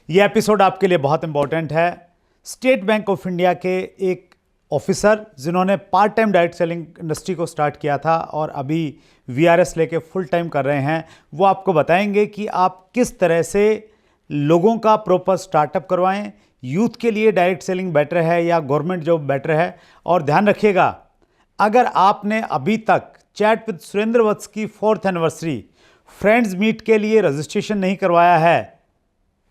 ये एपिसोड आपके लिए बहुत इंपॉर्टेंट है। स्टेट बैंक ऑफ इंडिया के एक ऑफिसर जिन्होंने part time direct selling industry को स्टार्ट किया था और अभी वीआरएस लेके फुल टाइम कर रहे हैं, वो आपको बताएंगे कि आप किस तरह से लोगों का प्रॉपर स्टार्टअप करवाएं। यूथ के लिए डायरेक्ट सेलिंग बेटर है या गवर्नमेंट जॉब बेटर है। और ध्यान रखिएगा, अगर आपने अभी तक चैट विद सुरेंद्र वत्स की 4th एनिवर्सरी फ्रेंड्स मीट के लिए रजिस्ट्रेशन नहीं करवाया है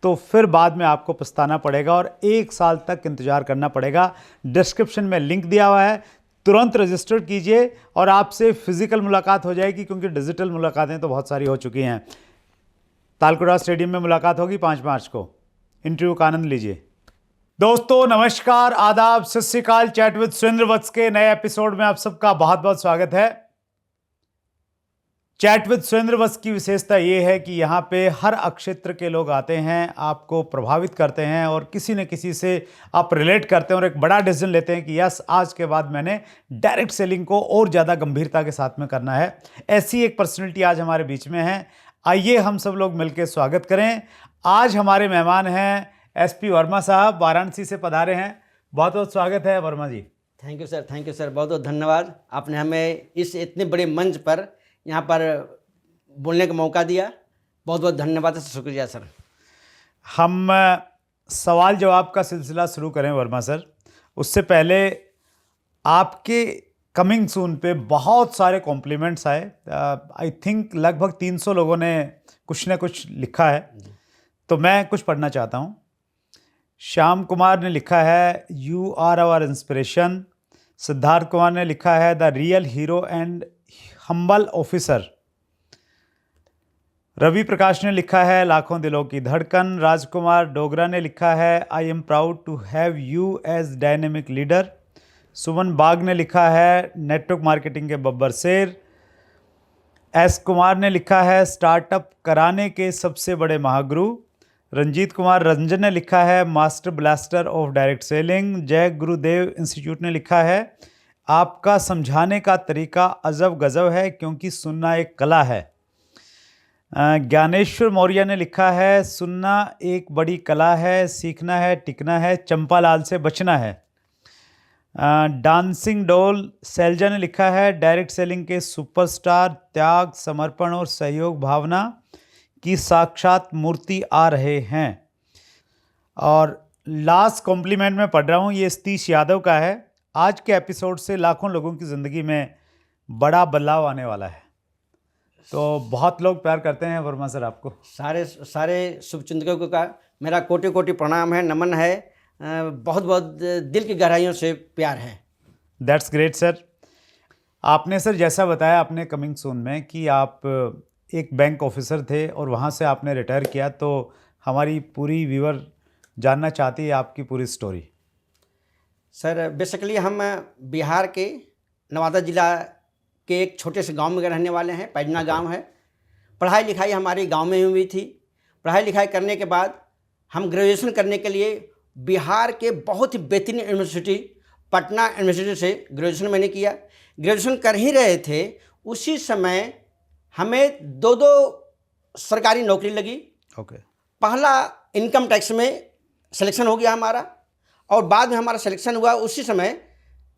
तो फिर बाद में आपको पछताना पड़ेगा और 1 साल तक इंतजार करना पड़ेगा। डिस्क्रिप्शन में लिंक दिया हुआ है, तुरंत रजिस्टर कीजिए और आपसे फिजिकल मुलाकात हो जाएगी, क्योंकि डिजिटल मुलाकातें तो बहुत सारी हो चुकी हैं। तालकोड़ा स्टेडियम में मुलाकात होगी 5 मार्च को। इंटरव्यू का आनंद लीजिए। दोस्तों नमस्कार, आदाब, सत श्री अकाल। चैट विद सुरेंद्र वत्स के नए एपिसोड में आप सबका बहुत बहुत स्वागत है। चैट विद सुरेंद्र वत्स की विशेषता यह है कि यहाँ पे हर क्षेत्र के लोग आते हैं, आपको प्रभावित करते हैं और किसी न किसी से आप रिलेट करते हैं और एक बड़ा डिसीजन लेते हैं कि यस, आज के बाद मैंने डायरेक्ट सेलिंग को और ज़्यादा गंभीरता के साथ में करना है। ऐसी एक पर्सनैलिटी आज हमारे बीच में है। आइए हम सब लोग मिलकर स्वागत करें। आज हमारे मेहमान हैं एसपी वर्मा साहब, वाराणसी से पधारे हैं। बहुत बहुत स्वागत है Verma ji. Thank you sir, thank you sir, बहुत बहुत धन्यवाद। आपने हमें इस इतने बड़े मंच पर यहाँ पर बोलने का मौका दिया, बहुत बहुत धन्यवाद, शुक्रिया सर। हम सवाल जवाब का सिलसिला शुरू करें वर्मा सर, उससे पहले आपके कमिंग सून पे बहुत सारे कॉम्प्लीमेंट्स आए। आई थिंक लगभग 300 लोगों ने कुछ ना कुछ लिखा है, तो मैं कुछ पढ़ना चाहता हूँ। श्याम कुमार ने लिखा है, you are our inspiration. Siddharth Kumar ने लिखा है, the real hero and humble officer. Ravi Prakash ने लिखा है, लाखों दिलों की धड़कन। राजकुमार डोगरा ने लिखा है, I am proud to have you as dynamic leader. Suman Bag ने लिखा है, नेटवर्क मार्केटिंग के बब्बर शेर। एस कुमार ने लिखा है, स्टार्टअप कराने के सबसे बड़े महागुरु। रंजीत कुमार रंजन ने लिखा है, master blaster of direct selling. जय गुरुदेव इंस्टीट्यूट ने लिखा है, आपका समझाने का तरीका अजब गजब है, क्योंकि सुनना एक कला है। ज्ञानेश्वर मौर्य ने लिखा है, सुनना एक बड़ी कला है, सीखना है, टिकना है, चंपालाल से बचना है। डांसिंग डॉल सैलजा ने लिखा है, डायरेक्ट सेलिंग के सुपरस्टार, त्याग, समर्पण और सहयोग भावना की साक्षात मूर्ति आ रहे हैं। और लास्ट कॉम्प्लीमेंट मैं पढ़ रहा हूँ, ये सतीश यादव का है। आज के एपिसोड से लाखों लोगों की ज़िंदगी में बड़ा बदलाव आने वाला है। तो बहुत लोग प्यार करते हैं वर्मा सर आपको। सारे शुभचिंतकों का मेरा कोटि कोटि प्रणाम है, नमन है, बहुत बहुत दिल की गहराइयों से प्यार है। That's great sir. आपने सर जैसा बताया अपने कमिंग सून में कि आप एक बैंक ऑफिसर थे और वहाँ से आपने रिटायर किया, तो हमारी पूरी व्यूअर जानना चाहती है आपकी पूरी स्टोरी। सर बेसिकली हम बिहार के नवादा ज़िला के एक छोटे से गांव में रहने वाले हैं, पैजना गांव है। पढ़ाई लिखाई हमारी गांव में ही हुई थी। पढ़ाई लिखाई करने के बाद हम ग्रेजुएशन करने के लिए बिहार के बहुत ही बेहतरीन यूनिवर्सिटी पटना यूनिवर्सिटी से ग्रेजुएशन मैंने किया। ग्रेजुएशन कर ही रहे थे, उसी समय हमें दो सरकारी नौकरी लगी। पहला इनकम टैक्स में सिलेक्शन हो गया हमारा, और बाद में हमारा सिलेक्शन हुआ उसी समय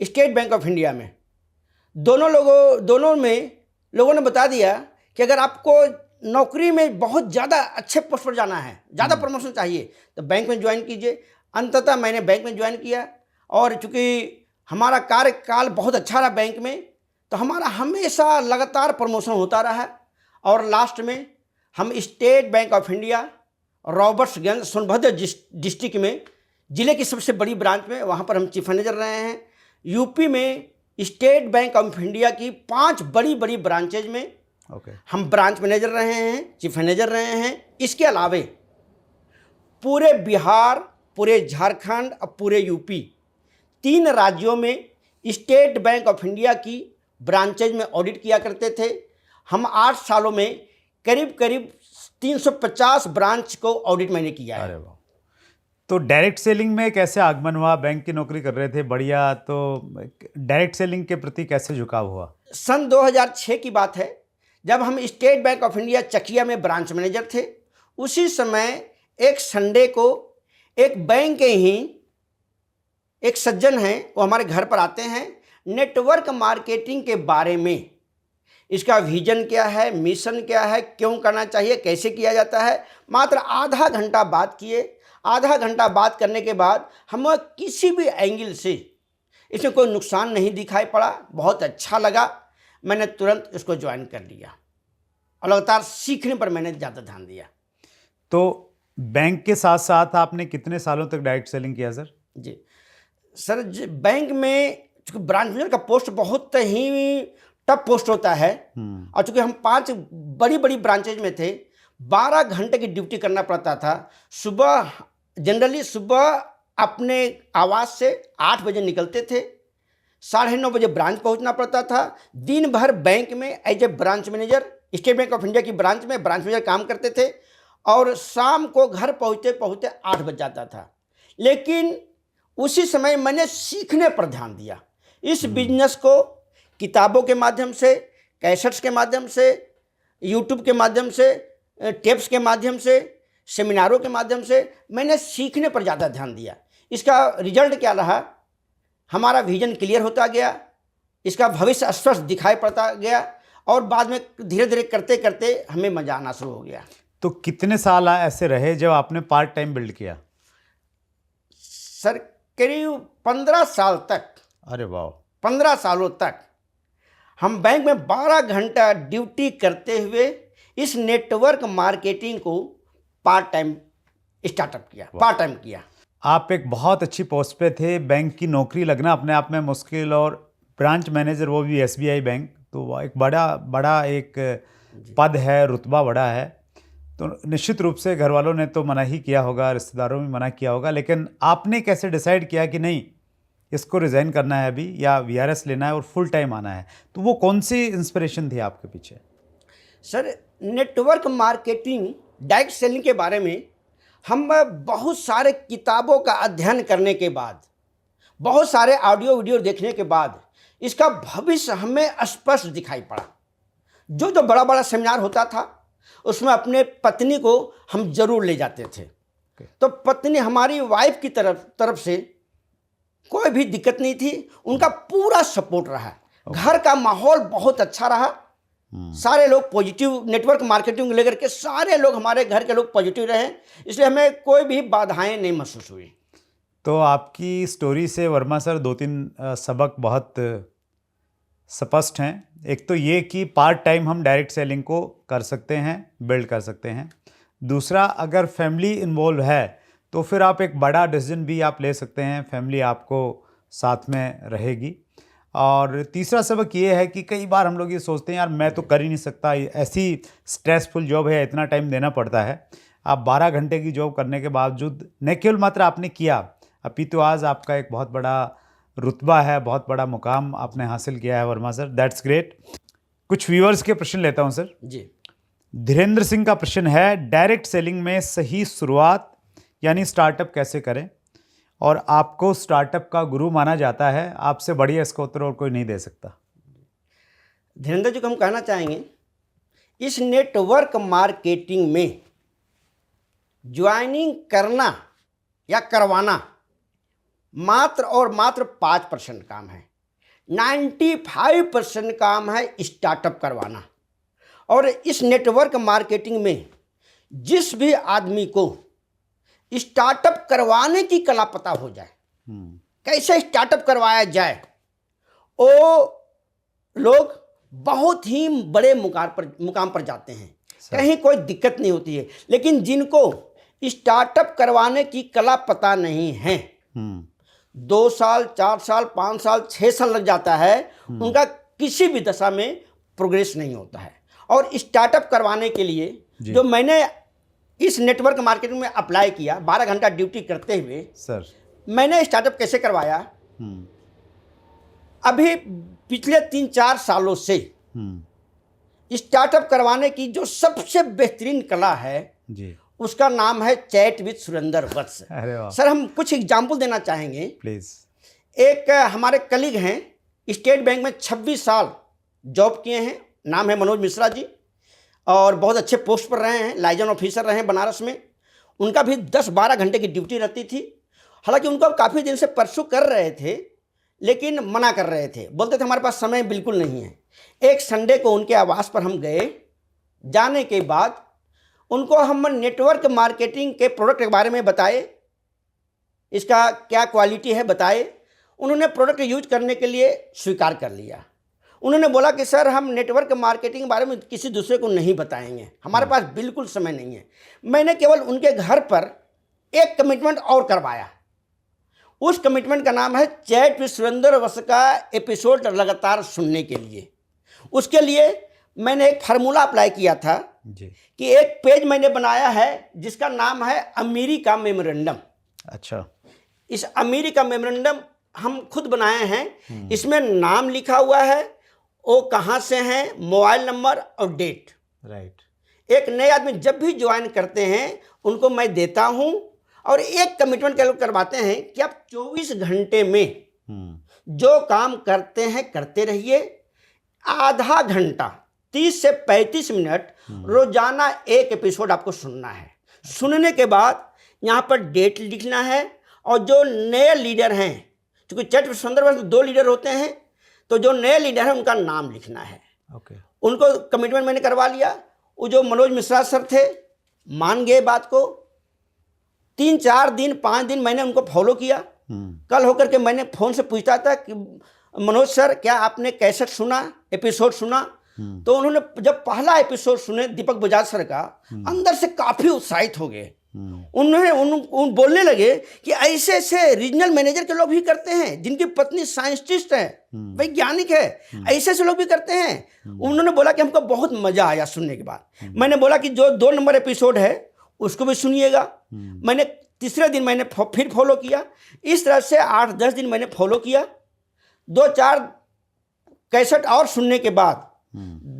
स्टेट बैंक ऑफ इंडिया में। दोनों में लोगों ने बता दिया कि अगर आपको नौकरी में बहुत ज़्यादा अच्छे पोस्ट पर जाना है, ज़्यादा प्रमोशन चाहिए, तो बैंक में ज्वाइन कीजिए। अंततः मैंने बैंक में ज्वाइन किया, और चूँकि हमारा कार्यकाल बहुत अच्छा रहा बैंक में, तो हमारा हमेशा लगातार प्रमोशन होता रहा। और लास्ट में हम State Bank of India Robertsganj Sonbhadra district में, ज़िले की सबसे बड़ी ब्रांच में, वहाँ पर हम चीफ मैनेजर रहे हैं। यूपी में स्टेट बैंक ऑफ इंडिया की 5 बड़ी बड़ी ब्रांचेज में हम ब्रांच मैनेजर रहे हैं, चीफ मैनेजर रहे हैं। इसके अलावे पूरे बिहार, पूरे झारखंड और पूरे यूपी, 3 राज्यों में स्टेट बैंक ऑफ इंडिया की ब्रांचेज में ऑडिट किया करते थे। हम 8 सालों में करीब 350 ब्रांच को ऑडिट मैंने किया है। अरे वाह। तो डायरेक्ट सेलिंग में कैसे आगमन हुआ? बैंक की नौकरी कर रहे थे, बढ़िया, तो डायरेक्ट सेलिंग के प्रति कैसे झुकाव हुआ? सन 2006 की बात है, जब हम State Bank of India Chakia में ब्रांच मैनेजर थे। उसी समय एक संडे को एक बैंक के ही एक सज्जन हैं, वो हमारे घर पर आते हैं। नेटवर्क मार्केटिंग के बारे में, इसका विजन क्या है, मिशन क्या है, क्यों करना चाहिए, कैसे किया जाता है, मात्र आधा घंटा बात किए। आधा घंटा बात करने के बाद हमें किसी भी एंगल से इसमें कोई नुकसान नहीं दिखाई पड़ा, बहुत अच्छा लगा। मैंने तुरंत इसको ज्वाइन कर लिया और लगातार सीखने पर मैंने ज़्यादा ध्यान दिया। तो बैंक के साथ साथ आपने कितने सालों तक डायरेक्ट सेलिंग किया सर? जी सर, बैंक में चूँकि ब्रांच मैनेजर का पोस्ट बहुत ही टफ पोस्ट होता है, और चूँकि हम 5 बड़ी बड़ी ब्रांचेज में थे, 12 घंटे की ड्यूटी करना पड़ता था। सुबह जनरली अपने आवास से 8 बजे निकलते थे, 9:30 बजे ब्रांच पहुंचना पड़ता था। दिन भर बैंक में as a branch manager, State Bank of India की ब्रांच में ब्रांच मैनेजर काम करते थे, और शाम को घर पहुंचते पहुंचते 8 बज जाता था। लेकिन उसी समय मैंने सीखने पर ध्यान दिया। इस बिजनेस को किताबों के माध्यम से, कैसेट्स के माध्यम से, यूट्यूब के माध्यम से, टेप्स के माध्यम से, सेमिनारों के माध्यम से मैंने सीखने पर ज़्यादा ध्यान दिया। इसका रिजल्ट क्या रहा, हमारा विजन क्लियर होता गया, इसका भविष्य स्पष्ट दिखाई पड़ता गया, और बाद में धीरे धीरे करते करते हमें मजा आना शुरू हो गया। तो कितने साल ऐसे रहे जब आपने पार्ट टाइम बिल्ड किया? सर करीब 15 साल तक। अरे वाह! 15 सालों तक हम बैंक में 12 घंटा ड्यूटी करते हुए इस नेटवर्क मार्केटिंग को पार्ट टाइम स्टार्टअप किया, पार्ट टाइम किया। आप एक बहुत अच्छी पोस्ट पे थे, बैंक की नौकरी लगना अपने आप में मुश्किल, और ब्रांच मैनेजर वो भी एसबीआई बैंक, तो वो एक बड़ा एक पद है, रुतबा बड़ा है। तो निश्चित रूप से घर वालों ने तो मना ही किया होगा, रिश्तेदारों ने मना किया होगा, लेकिन आपने कैसे डिसाइड किया कि नहीं इसको रिज़ाइन करना है अभी, या वीआरएस लेना है और फुल टाइम आना है? तो वो कौन सी इंस्पिरेशन थी आपके पीछे? Sir network marketing, direct selling के बारे में हम बहुत सारे किताबों का अध्ययन करने के बाद, बहुत सारे ऑडियो वीडियो देखने के बाद इसका भविष्य हमें स्पष्ट दिखाई पड़ा। जो बड़ा बड़ा सेमिनार होता था उसमें अपने पत्नी को हम जरूर ले जाते थे। तो पत्नी, हमारी वाइफ की तरफ से कोई भी दिक्कत नहीं थी, उनका पूरा सपोर्ट रहा। घर का माहौल बहुत अच्छा रहा, सारे लोग पॉजिटिव, नेटवर्क मार्केटिंग लेकर के सारे लोग, हमारे घर के लोग पॉजिटिव रहे, इसलिए हमें कोई भी बाधाएं नहीं महसूस हुई। तो आपकी स्टोरी से वर्मा सर 2-3 सबक बहुत स्पष्ट हैं। एक तो ये कि पार्ट टाइम हम डायरेक्ट सेलिंग को कर सकते हैं, बिल्ड कर सकते हैं। दूसरा, अगर फैमिली इन्वॉल्व है तो फिर आप एक बड़ा डिसीजन भी आप ले सकते हैं, फैमिली आपको साथ में रहेगी। और तीसरा सबक ये है कि कई बार हम लोग ये सोचते हैं यार मैं तो कर ही नहीं सकता, ऐसी स्ट्रेसफुल जॉब है, इतना टाइम देना पड़ता है। आप 12 घंटे की जॉब करने के बावजूद न केवल मात्र आपने किया, अपितु आज आपका एक बहुत बड़ा रुतबा है, बहुत बड़ा मुकाम आपने हासिल किया है वर्मा सर, दैट्स ग्रेट। कुछ व्यूअर्स के प्रश्न लेता हूं सर जी। धीरेन्द्र सिंह का प्रश्न है, डायरेक्ट सेलिंग में सही शुरुआत यानी स्टार्टअप कैसे करें? और आपको स्टार्टअप का गुरु माना जाता है, आपसे बढ़िया इसका उत्तर और कोई नहीं दे सकता। धीरेन्द्र जी को हम कहना चाहेंगे, इस नेटवर्क मार्केटिंग में ज्वाइनिंग करना या करवाना मात्र और मात्र 5% काम है, 95% काम है स्टार्टअप करवाना। और इस नेटवर्क मार्केटिंग में जिस भी आदमी को स्टार्टअप करवाने की कला पता हो जाए, कैसे स्टार्टअप करवाया जाए, वो लोग बहुत ही बड़े मुकाम पर जाते हैं, कहीं कोई दिक्कत नहीं होती है। लेकिन जिनको स्टार्टअप करवाने की कला पता नहीं है, 2 साल, 4 साल, 5 साल, 6 साल लग जाता है, उनका किसी भी दशा में प्रोग्रेस नहीं होता है। और स्टार्टअप करवाने के लिए जो मैंने इस नेटवर्क मार्केटिंग में अप्लाई किया, 12 घंटा ड्यूटी करते हुए सर, मैंने स्टार्टअप कैसे करवाया, अभी पिछले 3-4 सालों से स्टार्टअप करवाने की जो सबसे बेहतरीन कला है जी, उसका नाम है chat with Surendra Vats. Sir हम कुछ एग्जाम्पल देना चाहेंगे प्लीज। एक हमारे कलीग हैं, स्टेट बैंक में 26 साल जॉब किए हैं, नाम है मनोज मिश्रा जी, और बहुत अच्छे पोस्ट पर रहे हैं, लाइजन ऑफिसर रहे हैं बनारस में। उनका भी 10-12 घंटे की ड्यूटी रहती थी। हालांकि उनको काफ़ी दिन से परसों कर रहे थे, लेकिन मना कर रहे थे, बोलते थे हमारे पास समय बिल्कुल नहीं है। एक संडे को उनके आवास पर हम गए। जाने के बाद उनको हम नेटवर्क मार्केटिंग के प्रोडक्ट के बारे में बताए, इसका क्या क्वालिटी है बताए। उन्होंने प्रोडक्ट यूज करने के लिए स्वीकार कर लिया। उन्होंने बोला कि सर हम नेटवर्क मार्केटिंग के बारे में किसी दूसरे को नहीं बताएंगे, हमारे पास बिल्कुल समय नहीं है। मैंने केवल उनके घर पर एक कमिटमेंट और करवाया। उस कमिटमेंट का नाम है चैट विद सुरेंद्र वत्स का एपिसोड लगातार सुनने के लिए। उसके लिए मैंने एक फार्मूला अप्लाई किया था जी। कि एक पेज मैंने बनाया है जिसका नाम है अमीरी का मेमोरेंडम। अच्छा। इस अमीरी का मेमोरेंडम हम खुद बनाए हैं। इसमें नाम लिखा हुआ है, वो कहाँ से हैं, मोबाइल नंबर और डेट। राइट। एक नए आदमी जब भी ज्वाइन करते हैं उनको मैं देता हूं और एक कमिटमेंट करवाते हैं कि आप 24 घंटे में जो काम करते हैं करते रहिए। आधा घंटा 30 से 35 मिनट रोजाना एक एपिसोड आपको सुनना है। सुनने के बाद यहाँ पर डेट लिखना है और जो नए लीडर हैं, क्योंकि chat with Surendra Vats 2 leader होते हैं, तो जो नए लीडर हैं उनका नाम लिखना है। ओके। उनको कमिटमेंट मैंने करवा लिया। वो जो मनोज मिश्रा सर थे मान गए बात को। 3-4 दिन 5 दिन मैंने उनको फॉलो किया। कल होकर के मैंने फ़ोन से पूछता था कि मनोज सर क्या आपने कैसेट सुना, एपिसोड सुना? तो उन्होंने जब पहला एपिसोड सुने दीपक बजाज सर का, अंदर से काफ़ी उत्साहित हो गए। उन्होंने बोलने लगे कि ऐसे ऐसे रीजनल मैनेजर के लोग भी करते हैं, जिनकी पत्नी साइंटिस्ट है, वैज्ञानिक है, ऐसे ऐसे लोग भी करते हैं। उन्होंने बोला कि हमको बहुत मजा आया सुनने के बाद। मैंने बोला कि जो 2 नंबर एपिसोड है उसको भी सुनिएगा। मैंने तीसरे दिन मैंने फिर फॉलो किया। इस तरह से 8-10 दिन मैंने फॉलो किया। 2-4 कैसेट और सुनने के बाद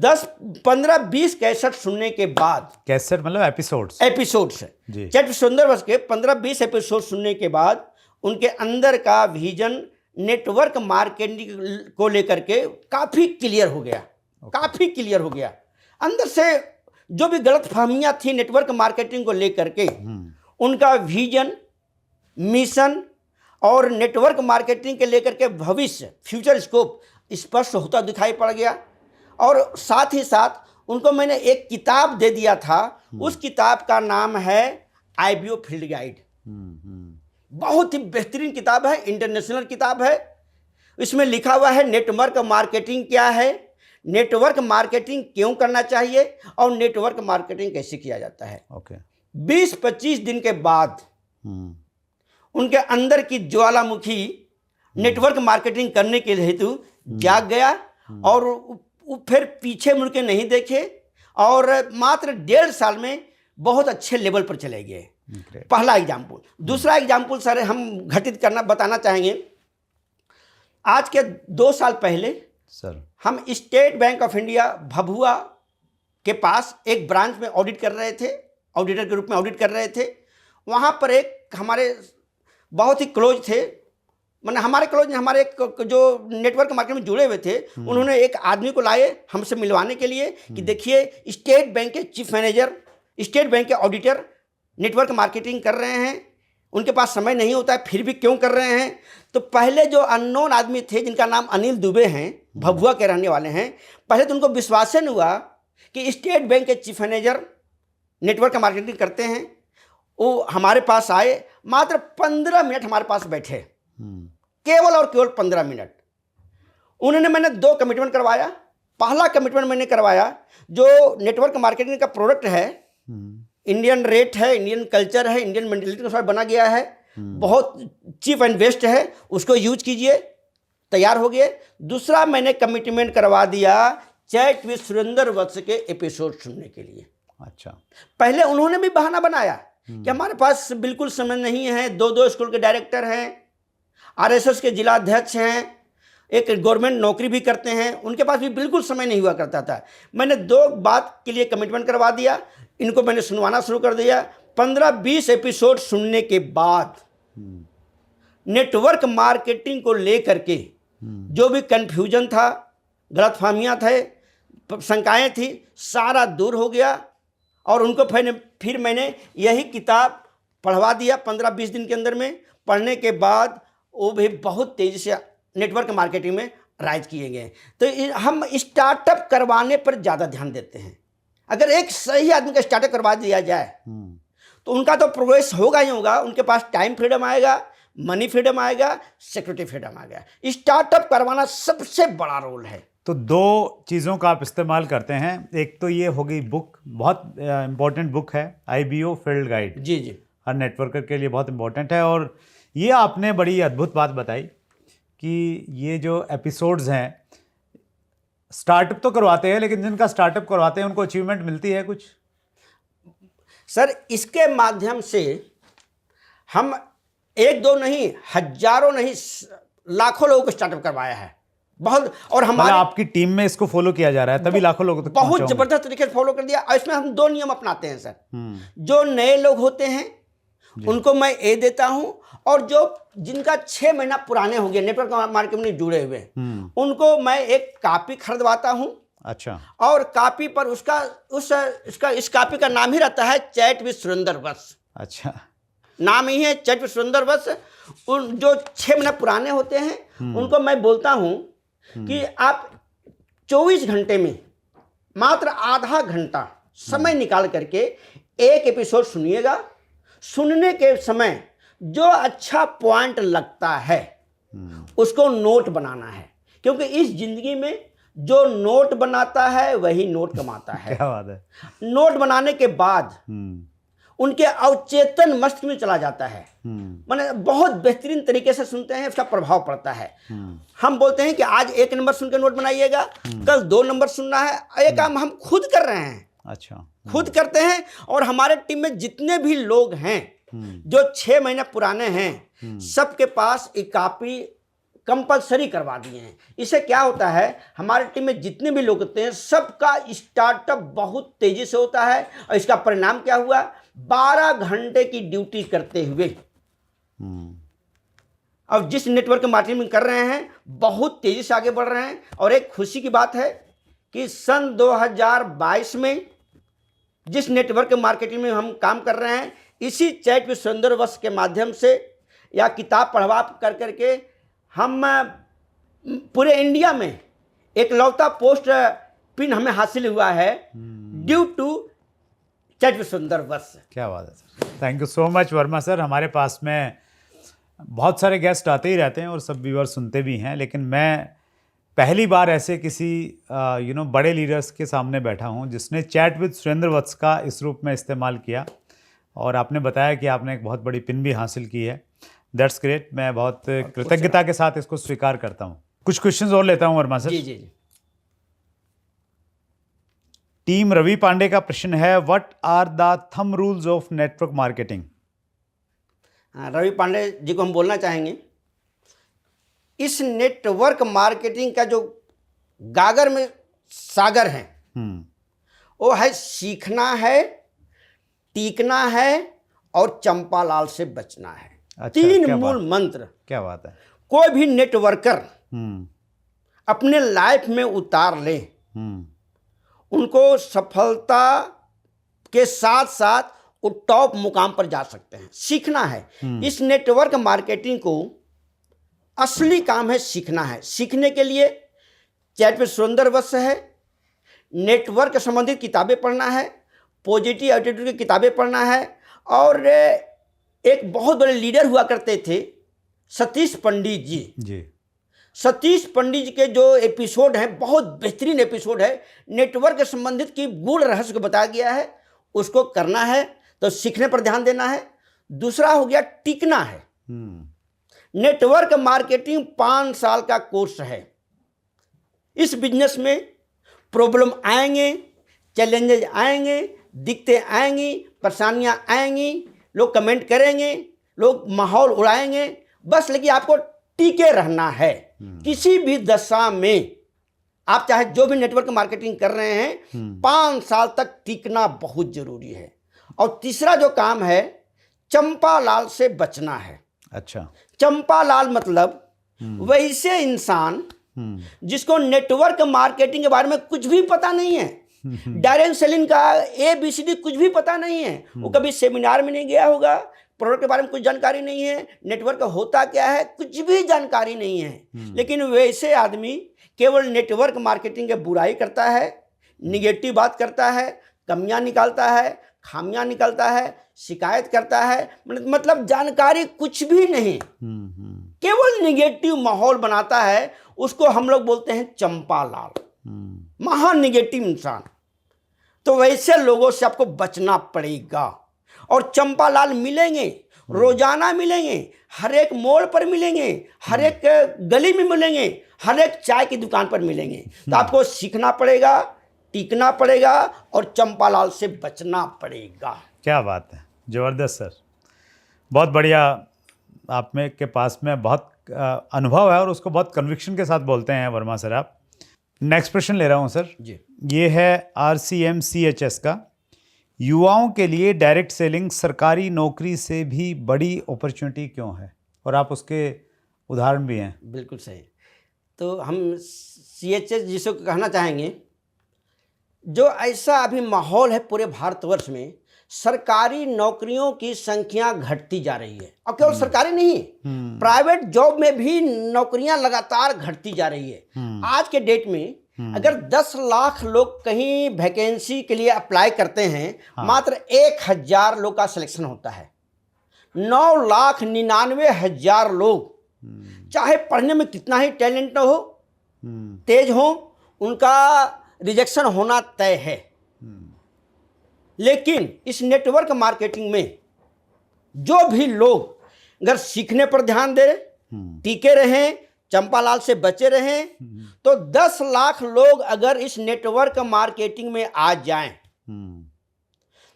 10-15-20 कैसेट सुनने के बाद, कैसेट मतलब episodes episodes chat with Surendra Vats के 15-20 एपिसोड सुनने के बाद उनके अंदर का विजन नेटवर्क मार्केटिंग को लेकर के काफ़ी क्लियर हो गया। काफ़ी क्लियर हो गया। अंदर से जो भी गलत फहमियाँ थी नेटवर्क मार्केटिंग को लेकर के, उनका विजन, मिशन और नेटवर्क मार्केटिंग के लेकर के भविष्य, फ्यूचर स्कोप स्पष्ट होता दिखाई पड़ गया। और साथ ही साथ उनको मैंने एक किताब दे दिया था। उस किताब का नाम है IBO फील्ड गाइड। बहुत ही बेहतरीन किताब है, इंटरनेशनल किताब है। इसमें लिखा हुआ है नेटवर्क मार्केटिंग क्या है, नेटवर्क मार्केटिंग क्यों करना चाहिए और नेटवर्क मार्केटिंग कैसे किया जाता है। 20-25 दिन के बाद उनके अंदर की ज्वालामुखी नेटवर्क मार्केटिंग करने के हेतु जाग गया और फिर पीछे मुड़ के नहीं देखे और मात्र 1.5 साल में बहुत अच्छे लेवल पर चले गए। पहला एग्जाम्पल। दूसरा एग्जाम्पल सर हम घटित बताना चाहेंगे। आज के 2 साल पहले सर हम State Bank of India Bhabhua के पास एक ब्रांच में ऑडिट कर रहे थे, ऑडिटर के रूप में ऑडिट कर रहे थे। वहाँ पर एक हमारे बहुत ही क्लोज थे, मैंने हमारे क्लोज हमारे जो नेटवर्क मार्केट में जुड़े हुए थे, उन्होंने एक आदमी को लाए हमसे मिलवाने के लिए कि देखिए स्टेट बैंक के चीफ मैनेजर, स्टेट बैंक के ऑडिटर नेटवर्क मार्केटिंग कर रहे हैं, उनके पास समय नहीं होता है फिर भी क्यों कर रहे हैं। तो पहले जो अननोन आदमी थे जिनका नाम अनिल दुबे हैं, भभुआ के रहने वाले हैं, पहले तो उनको विश्वास नहीं हुआ कि स्टेट बैंक के चीफ मैनेजर नेटवर्क मार्केटिंग करते हैं। वो हमारे पास आए, मात्र 15 मिनट हमारे पास बैठे, केवल और केवल 15 मिनट। उन्होंने मैंने 2 कमिटमेंट करवाया। पहला कमिटमेंट मैंने करवाया जो नेटवर्क मार्केटिंग का प्रोडक्ट है, इंडियन रेट है, इंडियन कल्चर है, इंडियन मेंटेलिटी के साथ बना गया है, बहुत चीप एंड बेस्ट है, उसको यूज कीजिए। तैयार हो गए। दूसरा मैंने कमिटमेंट करवा दिया चैट विद सुरेंद्र वत्स के एपिसोड सुनने के लिए। अच्छा। पहले उन्होंने भी बहाना बनाया कि हमारे पास बिल्कुल समय नहीं है, 2 स्कूल के डायरेक्टर हैं, RSS के जिला अध्यक्ष हैं, एक गवर्नमेंट नौकरी भी करते हैं, उनके पास भी बिल्कुल समय नहीं हुआ करता था। मैंने 2 बात के लिए कमिटमेंट करवा दिया, इनको मैंने सुनवाना शुरू कर दिया। 15-20 एपिसोड सुनने के बाद नेटवर्क मार्केटिंग को लेकर के जो भी कन्फ्यूजन था, गलतफहमियां थे, शंकाएं थी, सारा दूर हो गया। और उनको फिर मैंने यही किताब पढ़वा दिया 15-20 दिन के अंदर में। पढ़ने के बाद वो भी बहुत तेज़ी से नेटवर्क मार्केटिंग में राइज किए गए। तो हम स्टार्टअप करवाने पर ज़्यादा ध्यान देते हैं। अगर एक सही आदमी का स्टार्टअप करवा दिया जाए तो उनका तो प्रोग्रेस होगा ही होगा, उनके पास टाइम फ्रीडम आएगा, मनी फ्रीडम आएगा, सिक्योरिटी फ्रीडम आएगा। स्टार्टअप करवाना सबसे बड़ा रोल है। तो 2 चीज़ों का आप इस्तेमाल करते हैं। एक तो ये हो गई बुक, बहुत इम्पोर्टेंट बुक है, IBO फील्ड गाइड। जी जी, हर नेटवर्कर के लिए बहुत इम्पोर्टेंट है। और ये आपने बड़ी अद्भुत बात बताई कि ये जो एपिसोड्स हैं, स्टार्टअप तो करवाते हैं, लेकिन जिनका स्टार्टअप करवाते हैं उनको अचीवमेंट मिलती है कुछ? सर इसके माध्यम से हम 1-2 नहीं, हजारों नहीं, लाखों लोगों को स्टार्टअप करवाया है बहुत। और हमारे आपकी टीम में इसको फॉलो किया जा रहा है, तभी लाखों लोगों तक बहुत जबरदस्त तरीके से फॉलो कर दिया। और इसमें हम 2 नियम अपनाते हैं सर। जो नए लोग होते हैं उनको मैं ए देता हूं, और जो जिनका 6 महीना पुराने हो गए नेटवर्क मार्केट में जुड़े हुए, उनको मैं एक कॉपी खरीदवाता हूं। अच्छा। और कॉपी पर इस कॉपी का नाम ही रहता है चैट विद सुरेंद्र वत्स। अच्छा, नाम ही है चैट विद सुरेंद्र वत्स। उन जो 6 महीना पुराने होते हैं उनको मैं बोलता हूं कि आप 24 घंटे में मात्र आधा घंटा समय निकाल करके एक एपिसोड सुनिएगा। सुनने के समय जो अच्छा पॉइंट लगता है उसको नोट बनाना है, क्योंकि इस जिंदगी में जो नोट बनाता है वही नोट कमाता है। क्या बात है। नोट बनाने के बाद उनके अवचेतन मस्तिष्क में चला जाता है। माने बहुत बेहतरीन तरीके से सुनते हैं, उसका प्रभाव पड़ता है। हम बोलते हैं कि आज 1 नंबर सुन के नोट बनाइएगा, कल 2 नंबर सुनना है। ये काम हम खुद कर रहे हैं। अच्छा, खुद करते हैं। और हमारे टीम में जितने भी लोग हैं जो 6 महीने पुराने हैं, सबके पास एक कॉपी कंपलसरी करवा दिए हैं। इससे क्या होता है, हमारे टीम में जितने भी लोग होते हैं सबका स्टार्टअप बहुत तेजी से होता है। और इसका परिणाम क्या हुआ, 12 घंटे की ड्यूटी करते हुए अब जिस नेटवर्क मार्केटिंग कर रहे हैं बहुत तेजी से आगे बढ़ रहे हैं। और एक खुशी की बात है कि सन 2022 में जिस नेटवर्क मार्केटिंग में हम काम कर रहे हैं, इसी चैट विद सुरेंद्र वत्स के माध्यम से या किताब पढ़वा कर करके हम पूरे इंडिया में एक लौता पोस्ट पिन हमें हासिल हुआ है due to chat with Surendra Vats. क्या बात है sir, thank you so much Verma sir. हमारे पास में बहुत सारे गेस्ट आते ही रहते हैं और सब व्यूअर सुनते भी हैं, लेकिन मैं पहली बार ऐसे किसी बड़े लीडर्स के सामने बैठा हूं जिसने चैट विद सुरेंद्र वत्स का इस रूप में इस्तेमाल किया। और आपने बताया कि आपने एक बहुत बड़ी पिन भी हासिल की है। That's great. मैं बहुत कृतज्ञता के साथ इसको स्वीकार करता हूं। कुछ क्वेश्चंस और लेता हूं वर्मा सर। जी जी। टीम रवि पांडे का प्रश्न है, what are the thumb rules of network marketing? Ravi Pandey ji को हम बोलना चाहेंगे, इस नेटवर्क मार्केटिंग का जो गागर में सागर है वो है सीखना है, टीकना है और चंपालाल से बचना है। अच्छा, 3 मूल मंत्र। क्या बात है। कोई भी नेटवर्कर अपने लाइफ में उतार ले, उनको सफलता के साथ साथ वो टॉप मुकाम पर जा सकते हैं। सीखना है। इस नेटवर्क मार्केटिंग को असली काम है सीखना है। सीखने के लिए चैट विद सुरेंद्र वत्स है, नेटवर्क संबंधित किताबें पढ़ना है, पॉजिटिव एटीट्यूड की किताबें पढ़ना है। और एक बहुत बड़े लीडर हुआ करते थे सतीश पंडित जी। सतीश पंडित जी के जो एपिसोड हैं बहुत बेहतरीन एपिसोड है, नेटवर्क के संबंधित की गूढ़ रहस्य को बताया गया है। उसको करना है तो सीखने पर ध्यान देना है। दूसरा हो गया टिकना है। नेटवर्क मार्केटिंग 5 साल का कोर्स है। इस बिजनेस में प्रॉब्लम आएंगे, चैलेंजेस आएंगे, दिक्कतें आएंगी, परेशानियां आएंगी, लोग कमेंट करेंगे, लोग माहौल उड़ाएंगे, बस लेकिन आपको टिके रहना है। किसी भी दशा में आप चाहे जो भी नेटवर्क मार्केटिंग कर रहे हैं 5 साल तक टिकना बहुत जरूरी है। और तीसरा जो काम है चंपालाल से बचना है। अच्छा, चंपालाल मतलब वैसे इंसान जिसको नेटवर्क मार्केटिंग के बारे में कुछ भी पता नहीं है, डायरेक्ट सेलिंग का ABCD कुछ भी पता नहीं है। वो कभी सेमिनार में नहीं गया होगा, प्रोडक्ट के बारे में कुछ जानकारी नहीं है, नेटवर्क होता क्या है कुछ भी जानकारी नहीं है। लेकिन वैसे आदमी केवल नेटवर्क मार्केटिंग की बुराई करता है, निगेटिव बात करता है, कमियां निकालता है, खामियां निकालता है, शिकायत करता है, मतलब जानकारी कुछ भी नहीं, केवल निगेटिव माहौल बनाता है। उसको हम लोग बोलते हैं चंपालाल, महान निगेटिव इंसान। तो वैसे लोगों से आपको बचना पड़ेगा। और चंपालाल मिलेंगे, रोजाना मिलेंगे, हर एक मोड़ पर मिलेंगे, हर एक गली में मिलेंगे, हर एक चाय की दुकान पर मिलेंगे। तो आपको सीखना पड़ेगा, टीकना पड़ेगा और चंपालाल से बचना पड़ेगा। क्या बात है, ज़बरदस्त सर, बहुत बढ़िया। आप में के पास में बहुत अनुभव है और उसको बहुत कन्विक्शन के साथ बोलते हैं वर्मा सर आप। नेक्स्ट प्रश्न ले रहा हूँ सर जी। ये है RCMCHS का, युवाओं के लिए डायरेक्ट सेलिंग सरकारी नौकरी से भी बड़ी अपॉर्चुनिटी क्यों है, और आप उसके उदाहरण भी हैं। बिल्कुल सही। तो हम CHS जिसको कहना चाहेंगे, जो ऐसा अभी माहौल है पूरे भारतवर्ष में, सरकारी नौकरियों की संख्या घटती जा रही है। और केवल सरकारी नहीं, प्राइवेट जॉब में भी नौकरियां लगातार घटती जा रही है। आज के डेट में अगर 10 लाख लोग कहीं वैकेंसी के लिए अप्लाई करते हैं, मात्र 1000 लोग का सिलेक्शन होता है। 9,99,000 लोग, चाहे पढ़ने में कितना ही टैलेंट हो, तेज हो, उनका रिजेक्शन होना तय है। लेकिन इस नेटवर्क मार्केटिंग में जो भी लोग अगर सीखने पर ध्यान दे, टीके रहें, चंपालाल से बचे रहें, तो 10 लाख लोग अगर इस नेटवर्क मार्केटिंग में आ जाएं,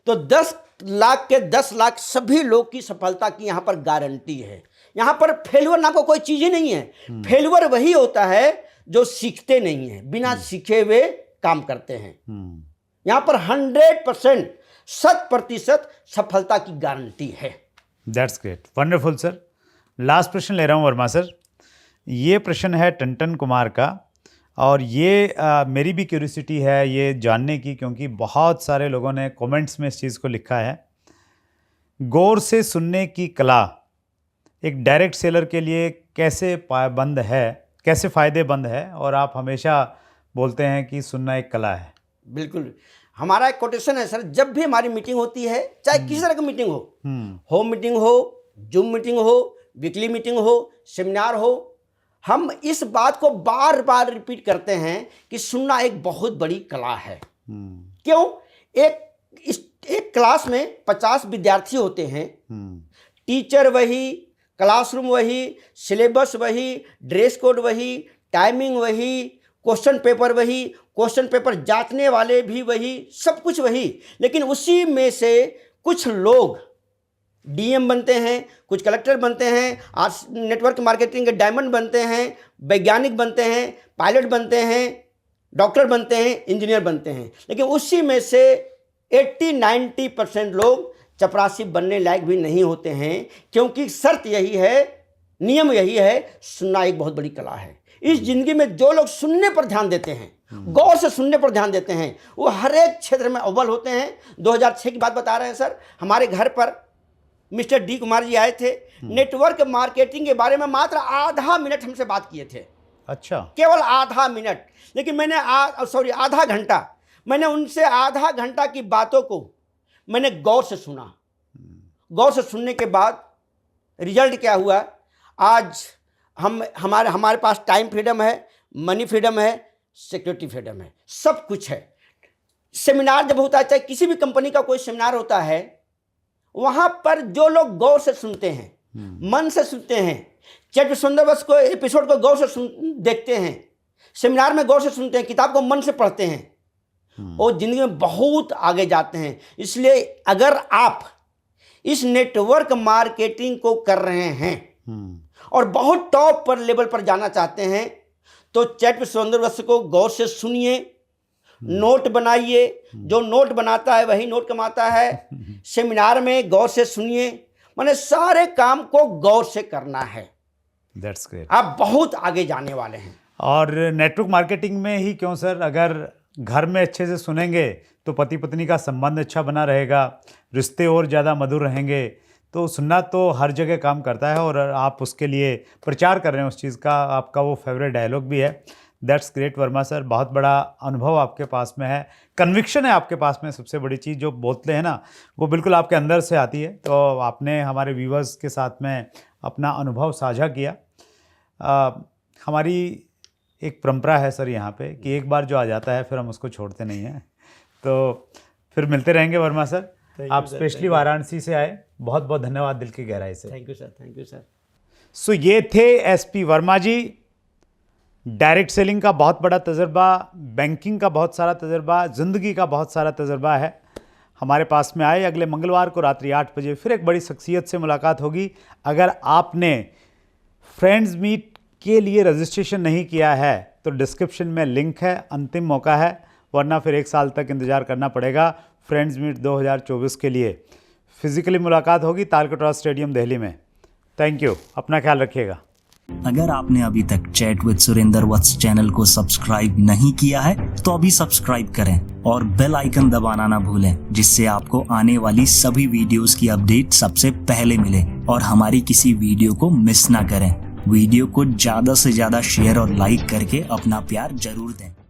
तो 10 लाख के 10 लाख सभी लोग की सफलता की यहां पर गारंटी है। यहां पर फेल्यूर नाम का कोई चीज ही नहीं है। फेल्यूर वही होता है जो सीखते नहीं है, बिना सीखे हुए काम करते हैं। यहां पर 100% 100% सफलता की गारंटी है। That's great, wonderful sir. Last प्रश्न ले रहा हूं वर्मा सर। ये प्रश्न है टंटन कुमार का, और ये मेरी भी क्यूरियोसिटी है ये जानने की, क्योंकि बहुत सारे लोगों ने कमेंट्स में इस चीज़ को लिखा है। गौर से सुनने की कला एक डायरेक्ट सेलर के लिए कैसे फ़ायदेमंद है, और आप हमेशा बोलते हैं कि सुनना एक कला है। बिल्कुल, हमारा एक कोटेशन है सर, जब भी हमारी मीटिंग होती है, चाहे किसी तरह की मीटिंग हो, होम मीटिंग हो, जूम मीटिंग हो, वीकली मीटिंग हो, सेमिनार हो, हम इस बात को बार बार रिपीट करते हैं कि सुनना एक बहुत बड़ी कला है। क्यों? एक क्लास में 50 विद्यार्थी होते हैं, टीचर वही, क्लासरूम वही, सिलेबस वही, ड्रेस कोड वही, टाइमिंग वही, क्वेश्चन पेपर वही, क्वेश्चन पेपर जांचने वाले भी वही, सब कुछ वही। लेकिन उसी में से कुछ लोग DM बनते हैं, कुछ कलेक्टर बनते हैं, आज नेटवर्क मार्केटिंग के डायमंड बनते हैं, वैज्ञानिक बनते हैं, पायलट बनते हैं, डॉक्टर बनते हैं, इंजीनियर बनते हैं। लेकिन उसी में से 80-90% लोग चपरासी बनने लायक भी नहीं होते हैं, क्योंकि शर्त यही है, नियम यही है, सुनना एक बहुत बड़ी कला है। इस जिंदगी में जो लोग सुनने पर ध्यान देते हैं, गौर से सुनने पर ध्यान देते हैं, वो हर एक क्षेत्र में अव्वल होते हैं। 2006 की बात बता रहे हैं सर, हमारे घर पर मिस्टर D कुमार जी आए थे, नेटवर्क मार्केटिंग के बारे में मात्र आधा मिनट हमसे बात किए थे। अच्छा, केवल आधा मिनट। लेकिन मैंने आधा घंटा, मैंने उनसे आधा घंटा की बातों को मैंने गौर से सुना। गौर से सुनने के बाद रिजल्ट क्या हुआ, आज हमारे पास टाइम फ्रीडम है, मनी फ्रीडम है, सिक्योरिटी फ्रीडम है, सब कुछ है। सेमिनार जब होता है, चाहे किसी भी कंपनी का कोई सेमिनार होता है, वहां पर जो लोग गौर से सुनते हैं, मन से सुनते हैं, चैट सुंदरबस को एपिसोड को गौर से देखते हैं, सेमिनार में गौर से सुनते हैं, किताब को मन से पढ़ते हैं, और जिंदगी में बहुत आगे जाते हैं। इसलिए अगर आप इस नेटवर्क मार्केटिंग को कर रहे हैं और बहुत टॉप पर लेवल पर जाना चाहते हैं, तो चैट सुंदरबस को गौर से सुनिए, नोट बनाइए, जो नोट बनाता है वही नोट कमाता है। सेमिनार में गौर से सुनिए, माने सारे काम को गौर से करना है। दैट्स ग्रेट, आप बहुत आगे जाने वाले हैं। और नेटवर्क मार्केटिंग में ही क्यों सर, अगर घर में अच्छे से सुनेंगे तो पति पत्नी का संबंध अच्छा बना रहेगा, रिश्ते और ज़्यादा मधुर रहेंगे, तो सुनना तो हर जगह काम करता है और आप उसके लिए प्रचार कर रहे हैं उस चीज़ का। आपका वो फेवरेट डायलॉग भी है। दैट्स ग्रेट वर्मा सर, बहुत बड़ा अनुभव आपके पास में है, कन्विक्शन है आपके पास में। सबसे बड़ी चीज़ जो बोलते हैं ना, वो बिल्कुल आपके अंदर से आती है। तो आपने हमारे व्यूवर्स के साथ में अपना अनुभव साझा किया। हमारी एक परंपरा है सर यहाँ पे कि एक बार जो आ जाता है फिर हम उसको छोड़ते नहीं हैं। तो फिर मिलते रहेंगे वर्मा सर। आप स्पेशली वाराणसी से आए, बहुत बहुत धन्यवाद दिल की गहराई से। Thank you sir, thank you sir. So ये थे SP Verma ji. Direct selling का बहुत बड़ा तजर्बा, बैंकिंग का बहुत सारा तजर्बा, ज़िंदगी का बहुत सारा तजर्बा है। हमारे पास में आए। अगले मंगलवार को रात्रि 8 बजे फिर एक बड़ी शख्सियत से मुलाकात होगी। अगर आपने फ्रेंड्स मीट के लिए रजिस्ट्रेशन नहीं किया है तो डिस्क्रिप्शन में लिंक है, अंतिम मौका है, वरना फिर 1 साल तक इंतज़ार करना पड़ेगा। फ्रेंड्स मीट 2024 के लिए फिज़िकली मुलाकात होगी तालकटोरा स्टेडियम दिल्ली में। थैंक यू, अपना ख्याल रखिएगा। अगर आपने अभी तक chat with Surendra Vats channel को सब्सक्राइब नहीं किया है तो अभी सब्सक्राइब करें और बेल आइकन दबाना ना भूलें, जिससे आपको आने वाली सभी वीडियोस की अपडेट सबसे पहले मिले और हमारी किसी वीडियो को मिस ना करें। वीडियो को ज्यादा से ज्यादा शेयर और लाइक करके अपना प्यार जरूर दें।